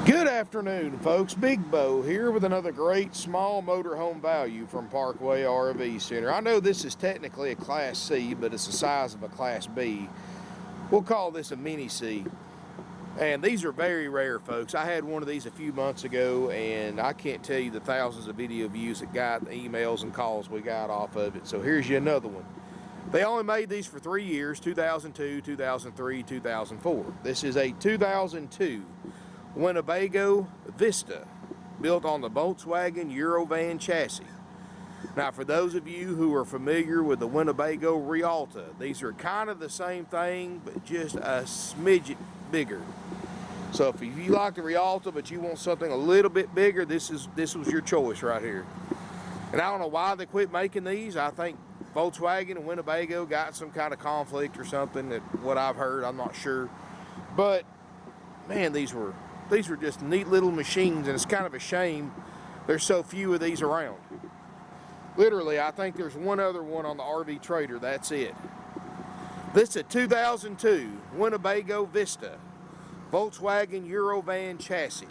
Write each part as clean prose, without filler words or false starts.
Good afternoon, folks. Big Bo here with another great small motorhome value from Parkway RV Center. I know this is technically a Class C, but it's the size of a Class B. We'll call this a Mini C. And these are very rare, folks. I had one of these a few months ago, and I can't tell you the thousands of video views it got, the emails and calls we got off of it. So here's you another one. They only made these for 3 years, 2002, 2003, 2004. This is a 2002 Winnebago Vista, built on the Volkswagen Eurovan chassis. Now, for those of you who are familiar with the Winnebago Rialta, these are kind of the same thing, but just a smidget bigger. So if you like the Rialta, but you want something a little bit bigger, this was your choice right here. And I don't know why they quit making these. I think Volkswagen and Winnebago got some kind of conflict or something, that what I've heard, I'm not sure. But man, these were just neat little machines, and it's kind of a shame there's so few of these around. Literally, I think there's one other one on the RV Trader, that's it. This is a 2002 Winnebago Vista, Volkswagen Eurovan chassis.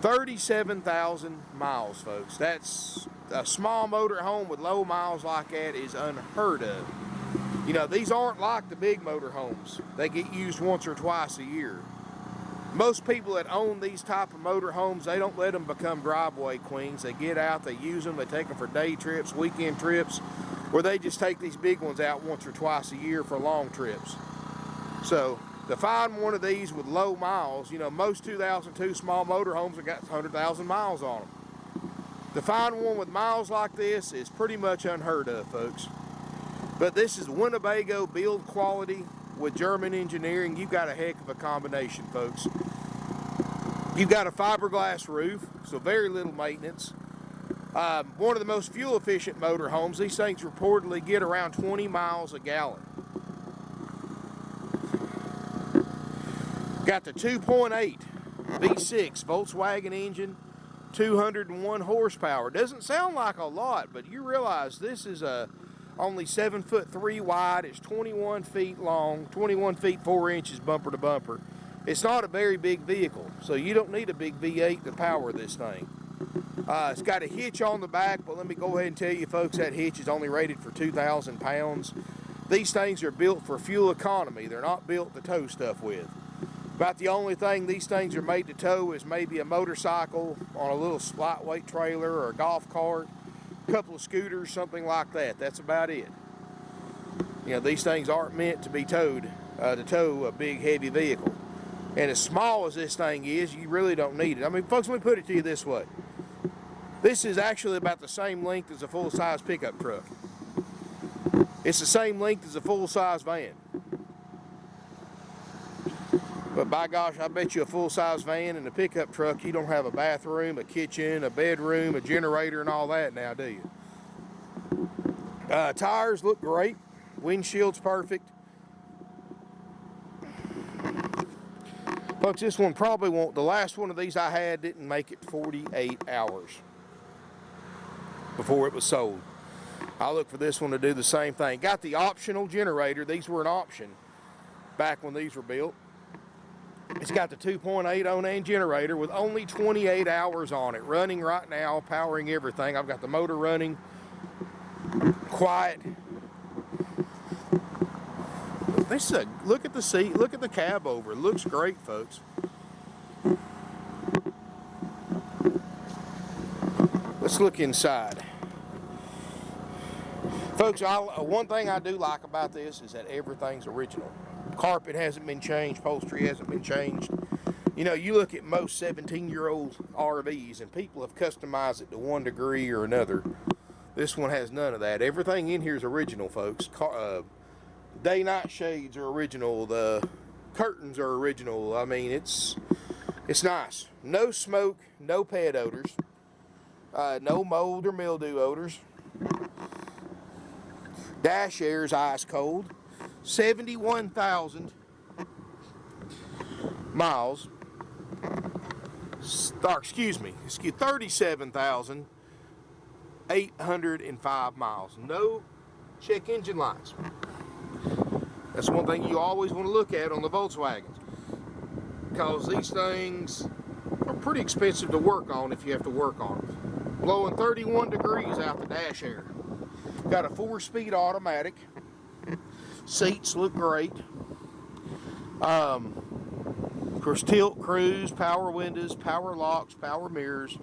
37,000 miles, folks. That's a small motor home with low miles like that is unheard of. You know, these aren't like the big motor homes. They get used once or twice a year. Most people that own these type of motor homes, they don't let them become driveway queens. They get out, they use them, they take them for day trips, weekend trips, or they just take these big ones out once or twice a year for long trips. So to find one of these with low miles, you know, most 2002 small motor homes have got 100,000 miles on them. To find one with miles like this is pretty much unheard of, folks. But this is Winnebago build quality with German engineering. You've got a heck of a combination, folks. You've got a fiberglass roof, so very little maintenance. One of the most fuel efficient motor homes. These things reportedly get around 20 miles a gallon. Got the 2.8 V6 Volkswagen engine, 201 horsepower. Doesn't sound like a lot, but you realize this is only 7'3" wide. It's 21 feet long, 21 feet 4 inches bumper to bumper. It's not a very big vehicle, so you don't need a big V8 to power this thing. It's got a hitch on the back, but let me go ahead and tell you, folks, that hitch is only rated for 2,000 pounds. These things are built for fuel economy. They're not built to tow stuff with. About the only thing these things are made to tow is maybe a motorcycle on a little lightweight trailer or a golf cart, a couple of scooters, something like that. That's about it. You know, these things aren't meant to be towed, to tow a big heavy vehicle. And as small as this thing is, you really don't need it. I mean, folks, let me put it to you this way. This is actually about the same length as a full-size pickup truck. It's the same length as a full-size van. But by gosh, I bet you a full-size van and a pickup truck, you don't have a bathroom, a kitchen, a bedroom, a generator, and all that now, do you? Tires look great. Windshield's perfect. Folks, this one probably won't. The last one of these I had didn't make it 48 hours before it was sold. I'll look for this one to do the same thing. Got the optional generator. These were an option back when these were built. It's got the 2.8 Onan generator with only 28 hours on it, running right now, powering everything. I've got the motor running, quiet. This is look at the seat, look at the Cabover. It looks great, folks. Let's look inside. Folks, one thing I do like about this is that everything's original. Carpet hasn't been changed, upholstery hasn't been changed. You know, you look at most 17-year-old RVs and people have customized it to one degree or another. This one has none of that. Everything in here is original, folks. Day-night shades are original. The curtains are original. I mean, it's nice. No smoke, no pet odors, no mold or mildew odors. Dash air is ice cold. 71,000 miles. Or excuse me, 37,805 miles. No check engine lights. That's one thing you always want to look at on the Volkswagens. because these things are pretty expensive to work on if you have to work on them. Blowing 31 degrees out the dash air. Got a 4-speed automatic. Seats look great. Of course, tilt, cruise, power windows, power locks, power mirrors,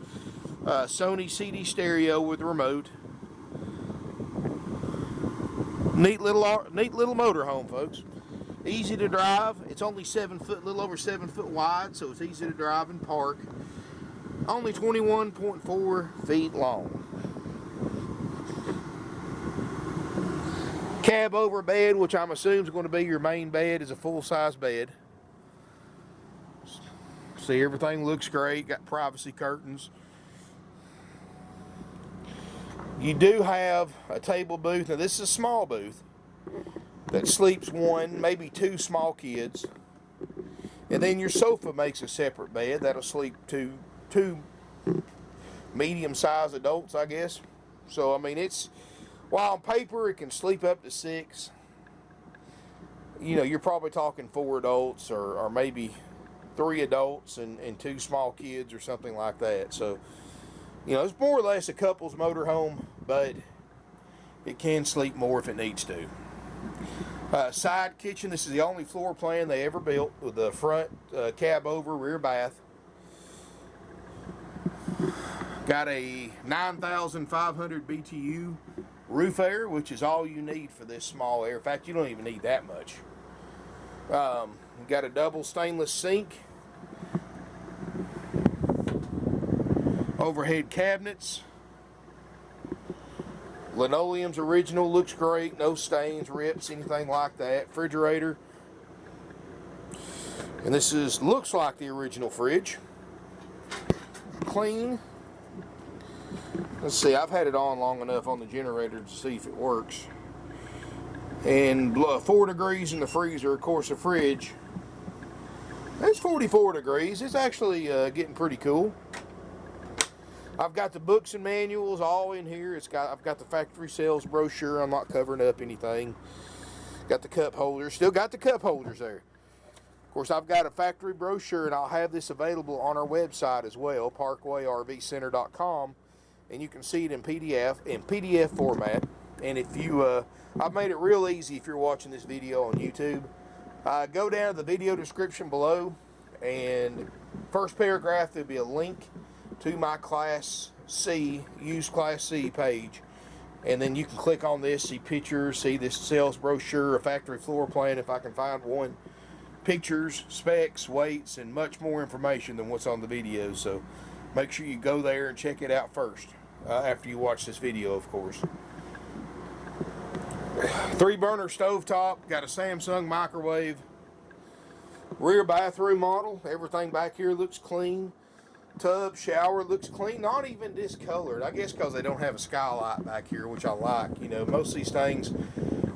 Sony CD stereo with remote. Neat little motorhome, folks. Easy to drive. It's only 7 foot, a little over 7 foot wide, so it's easy to drive and park. Only 21.4 feet long. Cabover bed, which I'm assuming is going to be your main bed, is a full-size bed. See, everything looks great. Got privacy curtains. You do have a table booth. Now, this is a small booth that sleeps 1, maybe 2 small kids. And then your sofa makes a separate bed that'll sleep two medium-sized adults, I guess. So, I mean, while on paper it can sleep up to 6, you know, you're probably talking 4 adults or maybe 3 adults and 2 small kids or something like that. So, you know, it's more or less a couple's motorhome, but it can sleep more if it needs to. Side kitchen. This is the only floor plan they ever built with the front Cabover rear bath. Got a 9,500 BTU roof air, which is all you need for this small air. In fact, you don't even need that much. Got a double stainless sink. Overhead cabinets. Linoleum's original, looks great. No stains, rips, anything like that. Refrigerator. And this looks like the original fridge. Clean. Let's see, I've had it on long enough on the generator to see if it works. And 4 degrees in the freezer. Of course, the fridge, it's 44 degrees. It's actually getting pretty cool. I've got the books and manuals all in here. I've got the factory sales brochure. I'm not covering up anything. Got the cup holders. Still got the cup holders there. Of course, I've got a factory brochure, and I'll have this available on our website as well, parkway-rv-center.com, and you can see it in PDF format. And if you, I've made it real easy if you're watching this video on YouTube. Go down to the video description below, and first paragraph, there'll be a link to my Class C, used Class C page. And then you can click on this, see pictures, see this sales brochure, a factory floor plan if I can find one, pictures, specs, weights, and much more information than what's on the video. So make sure you go there and check it out first, after you watch this video, of course. 3-burner stovetop, got a Samsung microwave, rear bathroom model. Everything back here looks clean. Tub, shower looks clean, not even discolored. I guess because they don't have a skylight back here, which I like. You know, most of these things,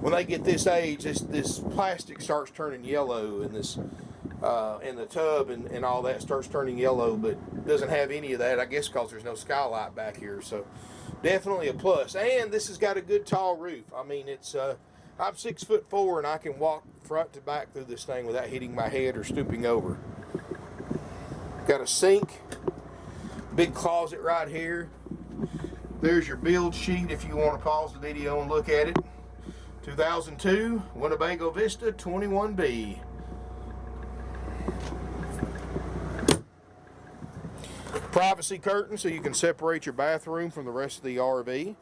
when they get this age, this plastic starts turning yellow, and this in the tub and all that starts turning yellow, but doesn't have any of that. I guess because there's no skylight back here. So definitely a plus. And this has got a good tall roof. I mean, it's I'm 6'4" and I can walk front to back through this thing without hitting my head or stooping over. Got a sink, big closet right here. There's your build sheet if you want to pause the video and look at it. 2002 Winnebago Vista 21B. Privacy curtain so you can separate your bathroom from the rest of the RV.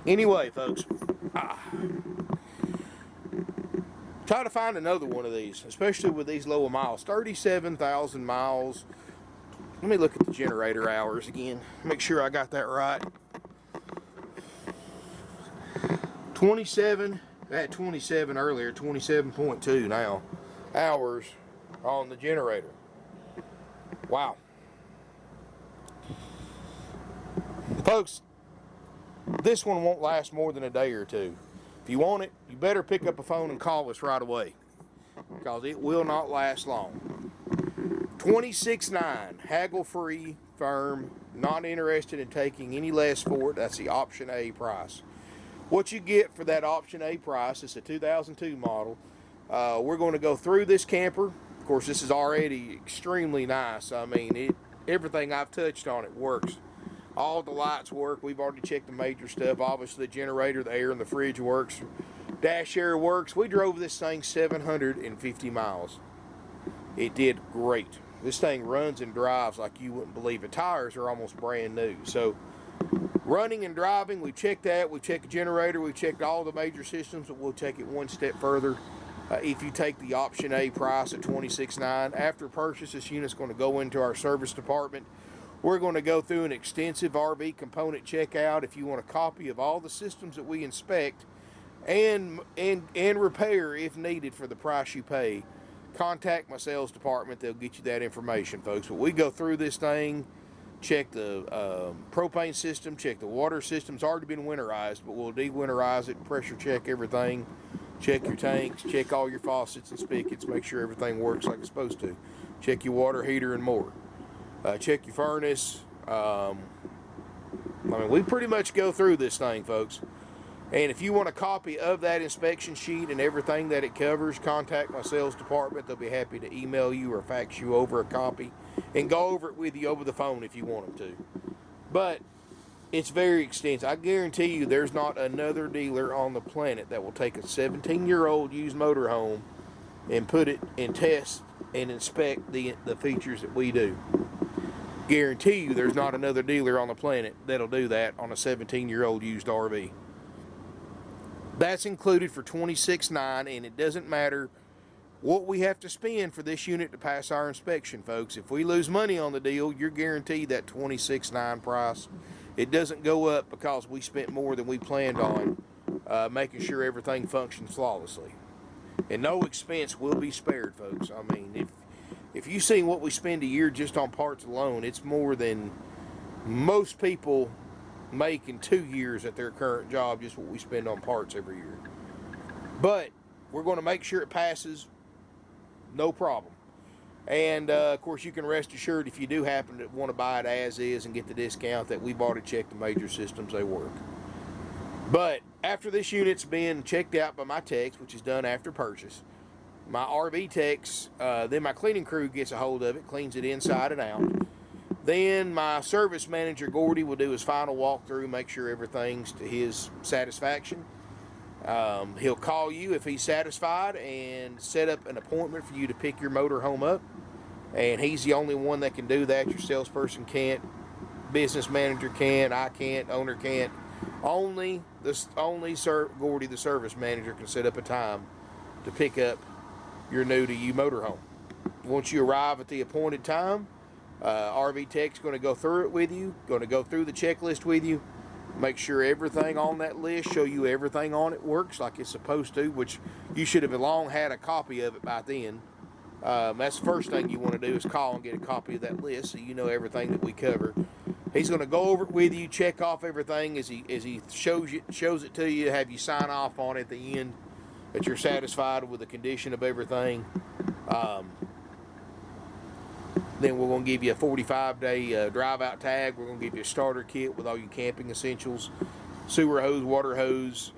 Anyway, folks, try to find another one of these, especially with these lower miles. 37,000 miles. Let me look at the generator hours again. Make sure I got that right. 27, I had 27 earlier, 27.2 now, hours on the generator. Wow. Folks, this one won't last more than a day or two. If you want it, you better pick up a phone and call us right away, because it will not last long. 26.9, haggle-free, firm, Not interested in taking any less for it. That's the option A price. What you get for that option A price, it's a 2002 model. We're going to go through this camper. Of course, this is already extremely nice. I mean, everything I've touched on it works. All the lights work. We've already checked the major stuff. Obviously, the generator, the air, and the fridge works. Dash air works. We drove this thing 750 miles. It did great. This thing runs and drives like you wouldn't believe. The tires are almost brand new. So, running and driving, we checked that. We checked the generator. We checked all the major systems. But we'll take it one step further. If you take the option A price at $26,900, after purchase, this unit's going to go into our service department. We're going to go through an extensive RV component checkout. If you want a copy of all the systems that we inspect and repair if needed for the price you pay, contact my sales department. They'll get you that information, folks. But we go through this thing, check the propane system, check the water system. It's already been winterized, but we'll de-winterize it, pressure check everything. Check your tanks, check all your faucets and spigots, make sure everything works like it's supposed to. Check your water heater and more. Check your furnace. I mean, we pretty much go through this thing, folks. And if you want a copy of that inspection sheet and everything that it covers, contact my sales department. They'll be happy to email you or fax you over a copy and go over it with you over the phone if you want them to. But it's very extensive. I guarantee you there's not another dealer on the planet that will take a 17-year-old used motorhome and put it and test and inspect the features that we do. Guarantee you there's not another dealer on the planet that'll do that on a 17-year-old used RV. That's included for $26,900, and it doesn't matter what we have to spend for this unit to pass our inspection, folks. If we lose money on the deal, you're guaranteed that $26,900 price. It doesn't go up because we spent more than we planned on making sure everything functions flawlessly. And no expense will be spared, folks. I mean, if you've seen what we spend a year just on parts alone, it's more than most people make in 2 years at their current job, just what we spend on parts every year. But we're going to make sure it passes, no problem. And, of course, you can rest assured if you do happen to want to buy it as is and get the discount that we've already checked the major systems, they work. But after this unit's been checked out by my techs, which is done after purchase, my RV techs, then my cleaning crew gets a hold of it, cleans it inside and out. Then my service manager, Gordy, will do his final walkthrough, make sure everything's to his satisfaction. He'll call you if he's satisfied and set up an appointment for you to pick your motor home up. And he's the only one that can do that. Your salesperson can't, business manager can't, I can't, owner can't. Only Gordy, the service manager, can set up a time to pick up your new to you motorhome. Once you arrive at the appointed time, RV Tech's going to go through it with you, going to go through the checklist with you, make sure everything on that list, show you everything on it works like it's supposed to, which you should have long had a copy of it by then. That's the first thing you want to do is call and get a copy of that list so you know everything that we cover. He's going to go over it with you, check off everything as he shows it to you, have you sign off on it at the end that you're satisfied with the condition of everything. Then we're going to give you a 45-day drive-out tag. We're going to give you a starter kit with all your camping essentials, sewer hose, water hose,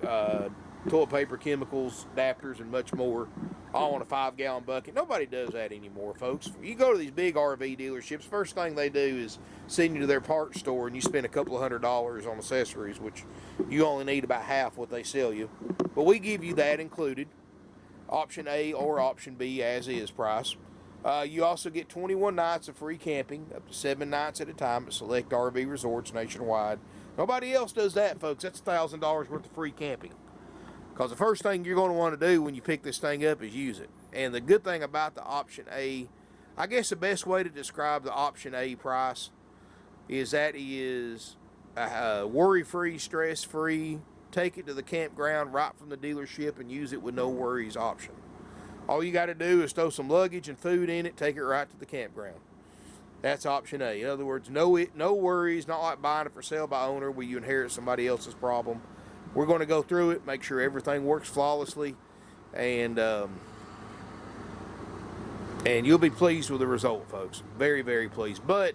toilet paper, chemicals, adapters, and much more, all in a 5-gallon bucket. Nobody does that anymore, folks. You go to these big RV dealerships, first thing they do is send you to their parts store, and you spend a couple of $100 on accessories, which you only need about half what they sell you. But we give you that included, option A or option B as is price. You also get 21 nights of free camping, up to 7 nights at a time at select RV resorts nationwide. Nobody else does that, folks. That's $1,000 worth of free camping. Because the first thing you're going to want to do when you pick this thing up is use it. And the good thing about the option A, I guess the best way to describe the option A price is that it is worry-free, stress-free, take it to the campground right from the dealership and use it with no worries option. All you got to do is throw some luggage and food in it, take it right to the campground. That's option A. In other words, no worries, not like buying it for sale by owner where you inherit somebody else's problem. We're going to go through it, make sure everything works flawlessly, and you'll be pleased with the result, folks. Very, very pleased. But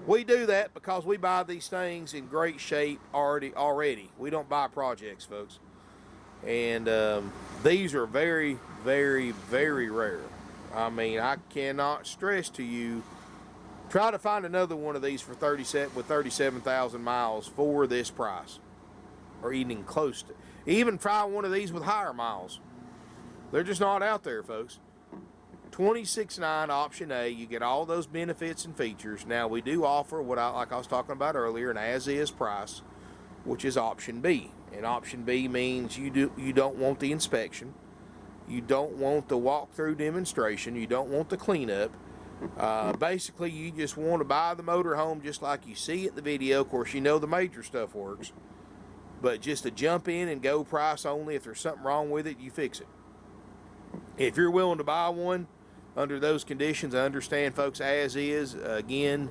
We do that because we buy these things in great shape already. We don't buy projects, folks. And these are very, very, very rare. I mean, I cannot stress to you, try to find another one of these for 37,000 miles for this price, or even close to. Even try one of these with higher miles. They're just not out there, folks. 26.9 option A, you get all those benefits and features. Now we do offer like I was talking about earlier, an as-is price, which is option B. And option B means you don't want the inspection, you don't want the walkthrough demonstration, you don't want the cleanup. Basically, you just want to buy the motorhome just like you see it in the video. Of course, you know the major stuff works, but just a jump in and go price only. If there's something wrong with it, you fix it. If you're willing to buy one under those conditions, I understand, folks, as is, again,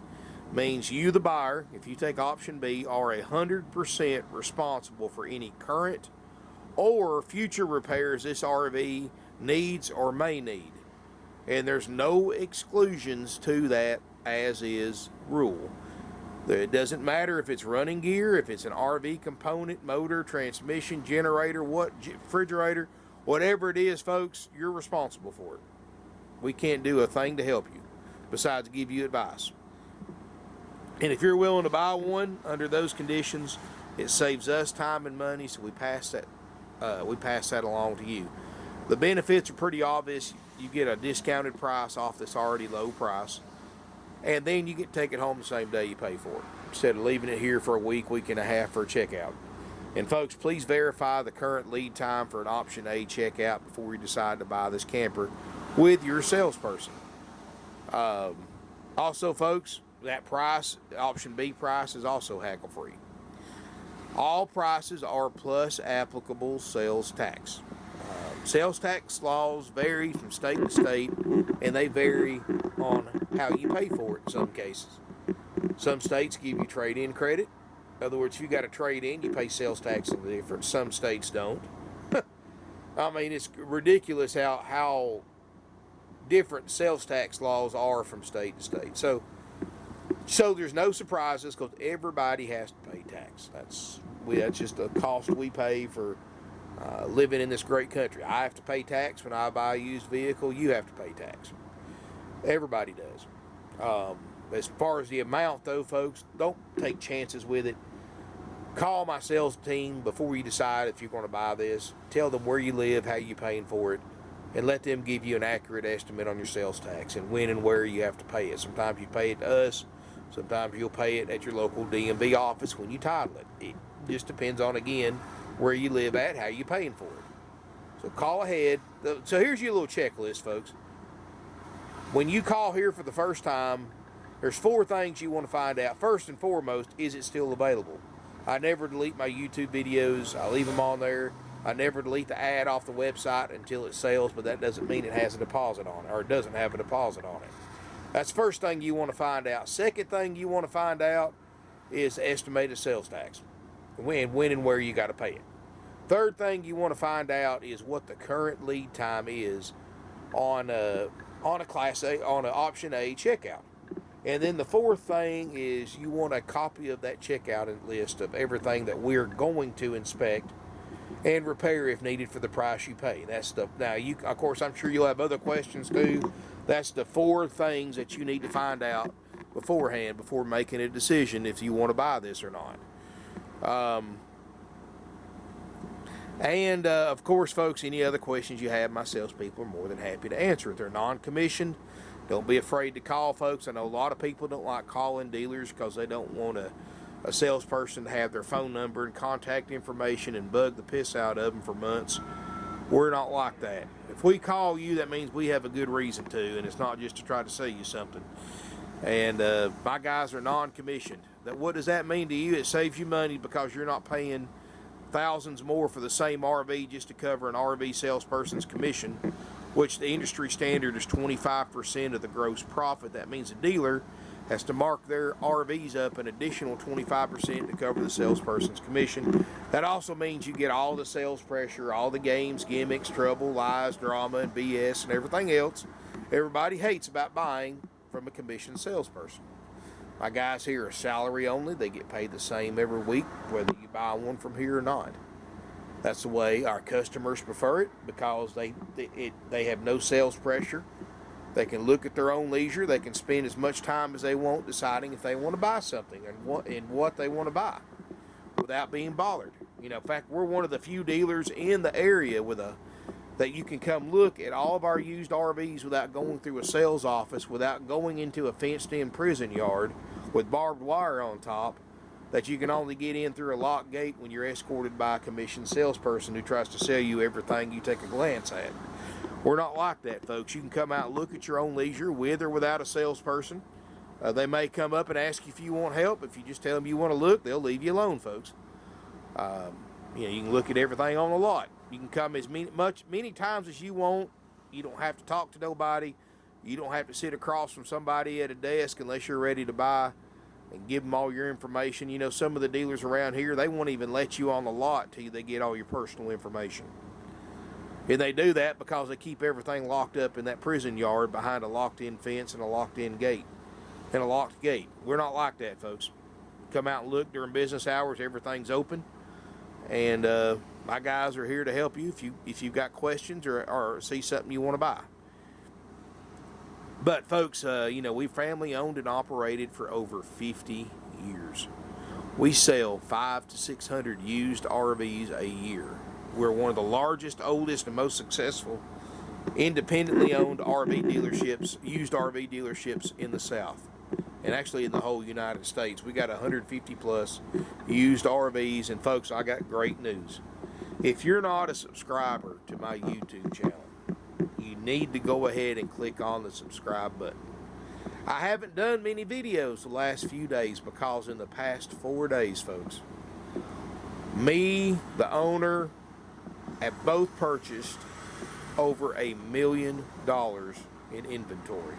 means you, the buyer, if you take option B, are 100% responsible for any current or future repairs this RV needs or may need. And there's no exclusions to that as-is rule. It doesn't matter if it's running gear, if it's an RV component, motor, transmission, generator, refrigerator, whatever it is, folks, you're responsible for it. We can't do a thing to help you besides give you advice. And if you're willing to buy one under those conditions, it saves us time and money, so we pass that along to you. The benefits are pretty obvious. You get a discounted price off this already low price, and then you get to take it home the same day you pay for it, instead of leaving it here for a week and a half for a checkout. And folks, please verify the current lead time for an option A checkout before you decide to buy this camper with your salesperson. Also, folks, that price, option B price, is also hassle free. All prices are plus applicable sales tax. Sales tax laws vary from state to state, and they vary on how you pay for it in some cases. Some states give you trade-in credit. In other words, if you got a trade-in, you pay sales tax on the difference. Some states don't. I mean, it's ridiculous how different sales tax laws are from state to state. So there's no surprises because everybody has to pay tax. That's just a cost we pay for living in this great country. I have to pay tax when I buy a used vehicle. You have to pay tax. Everybody does. As far as the amount, though, folks, don't take chances with it. Call my sales team before you decide if you're going to buy this. Tell them where you live, how you're paying for it, and let them give you an accurate estimate on your sales tax and when and where you have to pay it. Sometimes you pay it to us. Sometimes you'll pay it at your local DMV office when you title it. It just depends on, again, where you live at, how you're paying for it. So call ahead. So here's your little checklist, folks. When you call here for the first time, there's 4 things you want to find out. First and foremost, is it still available? I never delete my YouTube videos. I leave them on there. I never delete the ad off the website until it sells, but that doesn't mean it has a deposit on it, or it doesn't have a deposit on it. That's the first thing you want to find out. Second thing you want to find out is estimated sales tax. When and where you got to pay it. Third thing you want to find out is what the current lead time is on a Class A, on an Option A checkout. And then the fourth thing is you want a copy of that checkout list of everything that we're going to inspect and repair if needed for the price you pay. That's the, now you, of course, I'm sure you'll have other questions too. That's the 4 things that you need to find out beforehand before making a decision if you want to buy this or not. Of course, folks, any other questions you have, my salespeople are more than happy to answer. If they're non-commissioned, don't be afraid to call, folks. I know a lot of people don't like calling dealers because they don't want a salesperson to have their phone number and contact information and bug the piss out of them for months. We're not like that. If we call you, that means we have a good reason to, and it's not just to try to sell you something. And my guys are non-commissioned. What does that mean to you? It saves you money because you're not paying thousands more for the same RV just to cover an RV salesperson's commission, which the industry standard is 25% of the gross profit. That means a dealer has to mark their RVs up an additional 25% to cover the salesperson's commission. That also means you get all the sales pressure, all the games, gimmicks, trouble, lies, drama, and BS, and everything else everybody hates about buying from a commissioned salesperson. My guys here are salary only. They get paid the same every week, whether you buy one from here or not. That's the way our customers prefer it, because they have no sales pressure. They can look at their own leisure. They can spend as much time as they want deciding if they want to buy something and what they want to buy without being bothered. You know, in fact, we're one of the few dealers in the area that you can come look at all of our used RVs without going through a sales office, without going into a fenced-in prison yard with barbed wire on top, that you can only get in through a locked gate when you're escorted by a commissioned salesperson who tries to sell you everything you take a glance at. We're not like that, folks. You can come out and look at your own leisure with or without a salesperson. They may come up and ask you if you want help. If you just tell them you want to look, they'll leave you alone, folks. You know, you can look at everything on the lot. You can come as many times as you want. You don't have to talk to nobody. You don't have to sit across from somebody at a desk unless you're ready to buy, and give them all your information. You know, some of the dealers around here, they won't even let you on the lot till they get all your personal information. And they do that because they keep everything locked up in that prison yard behind a locked-in fence and a locked-in gate. And a locked gate. We're not like that, folks. Come out and look during business hours. Everything's open. And my guys are here to help you if you've got questions or see something you want to buy. But folks, you know, we family owned and operated for over 50 years. We sell 500 to 600 used RVs a year. We're one of the largest, oldest, and most successful independently owned RV dealerships, used RV dealerships in the South, and actually in the whole United States. We got 150 plus used RVs, and folks, I got great news. If you're not a subscriber to my YouTube channel, you need to go ahead and click on the subscribe button. I haven't done many videos the last few days because in the past 4 days, folks, me, the owner, have both purchased over $1 million in inventory.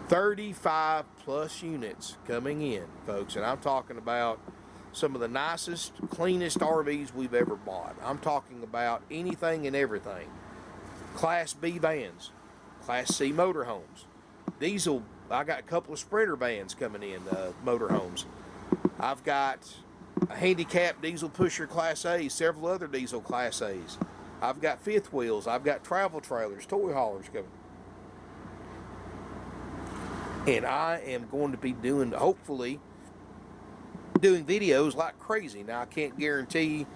35 plus units coming in, folks, and I'm talking about some of the nicest, cleanest RVs we've ever bought. I'm talking about anything and everything. Class B vans, Class C motorhomes, diesel. I got a couple of Sprinter vans coming in, motorhomes. I've got a handicapped diesel pusher Class A, several other diesel Class A's. I've got fifth wheels. I've got travel trailers, toy haulers coming. And I am going to be hopefully doing videos like crazy. Now, I can't guarantee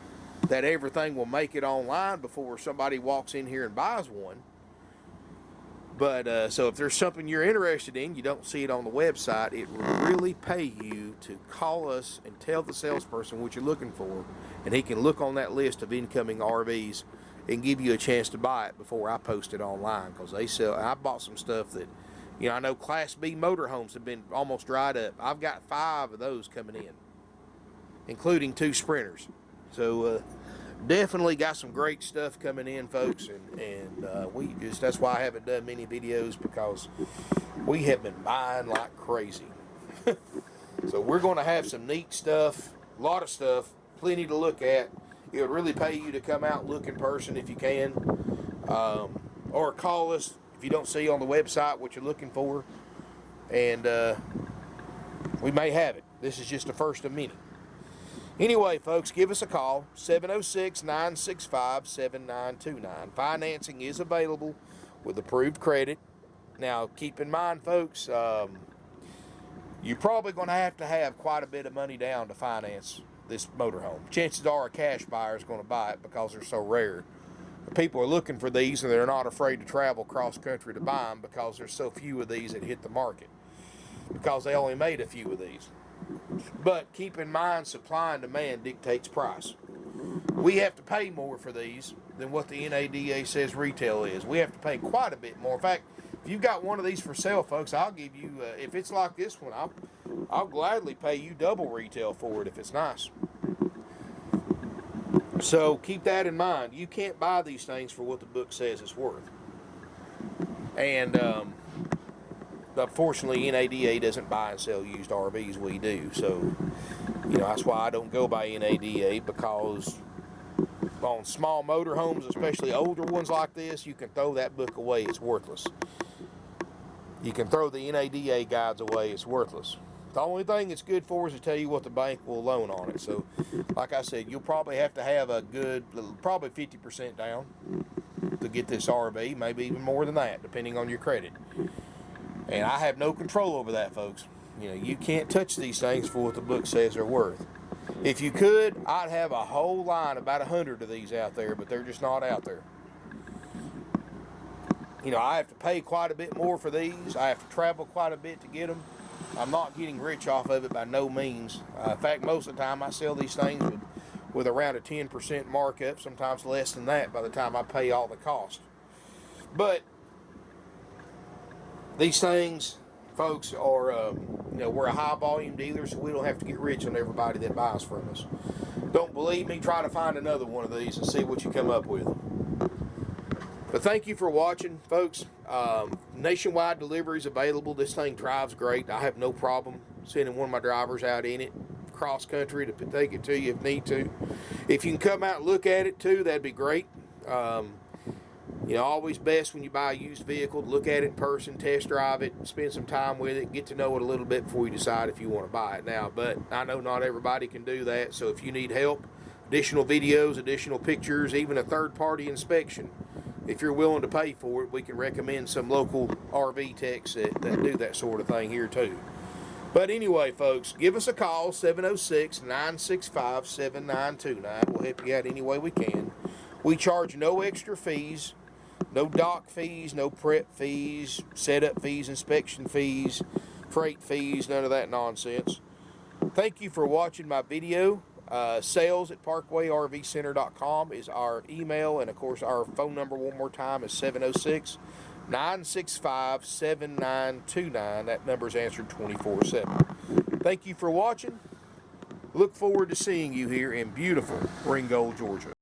that everything will make it online before somebody walks in here and buys one. But, so if there's something you're interested in, you don't see it on the website, it will really pay you to call us and tell the salesperson what you're looking for, and he can look on that list of incoming RVs and give you a chance to buy it before I post it online, because they sell. I bought some stuff that, you know, I know Class B motorhomes have been almost dried up. I've got 5 of those coming in, including 2 Sprinters. So, definitely got some great stuff coming in, folks, and that's why I haven't done many videos, because we have been buying like crazy. So we're going to have some neat stuff, a lot of stuff, plenty to look at. It would really pay you to come out and look in person if you can, or call us if you don't see on the website what you're looking for, and we may have it. This is just the first of many. Anyway, folks, give us a call, 706-965-7929. Financing is available with approved credit. Now, keep in mind, folks, you're probably going to have quite a bit of money down to finance this motorhome. Chances are a cash buyer is going to buy it because they're so rare. People are looking for these, and they're not afraid to travel cross country to buy them because there's so few of these that hit the market, because they only made a few of these. But keep in mind, supply and demand dictates price. We have to pay more for these than what the NADA says retail is. We have to pay quite a bit more. In fact, if you've got one of these for sale, folks, I'll give you, if it's like this one, I'll gladly pay you double retail for it if it's nice. So keep that in mind. You can't buy these things for what the book says it's worth. And unfortunately, NADA doesn't buy and sell used RVs. We do. So, you know, that's why I don't go by NADA, because on small motorhomes, especially older ones like this, you can throw that book away. It's worthless. You can throw the NADA guides away. It's worthless. The only thing it's good for is to tell you what the bank will loan on it. So, like I said, you'll probably have to have a good, probably 50% down to get this RV, maybe even more than that, depending on your credit. And I have no control over that, folks. You know, you can't touch these things for what the book says they're worth. If you could, I'd have a whole line, about 100 of these out there, but they're just not out there. You know, I have to pay quite a bit more for these. I have to travel quite a bit to get them. I'm not getting rich off of it by no means. In fact, most of the time I sell these things with around a 10% markup, sometimes less than that by the time I pay all the cost. But these things, folks, are, you know, we're a high volume dealer, so we don't have to get rich on everybody that buys from us. Don't believe me? Try to find another one of these and see what you come up with. But thank you for watching, folks. Nationwide delivery is available. This thing drives great. I have no problem sending one of my drivers out in it, cross country, to take it to you if need to. If you can come out and look at it too, that'd be great. You know, always best when you buy a used vehicle to look at it in person, test drive it, spend some time with it, get to know it a little bit before you decide if you want to buy it now. But I know not everybody can do that, so if you need help, additional videos, additional pictures, even a third-party inspection, if you're willing to pay for it, we can recommend some local RV techs that do that sort of thing here too. But anyway, folks, give us a call, 706-965-7929. We'll help you out any way we can. We charge no extra fees, no dock fees, no prep fees, setup fees, inspection fees, freight fees, none of that nonsense. Thank you for watching my video. Sales at parkwayrvcenter.com is our email, and of course our phone number one more time is 706-965-7929. That number is answered 24/7. Thank you for watching. Look forward to seeing you here in beautiful Ringgold, Georgia.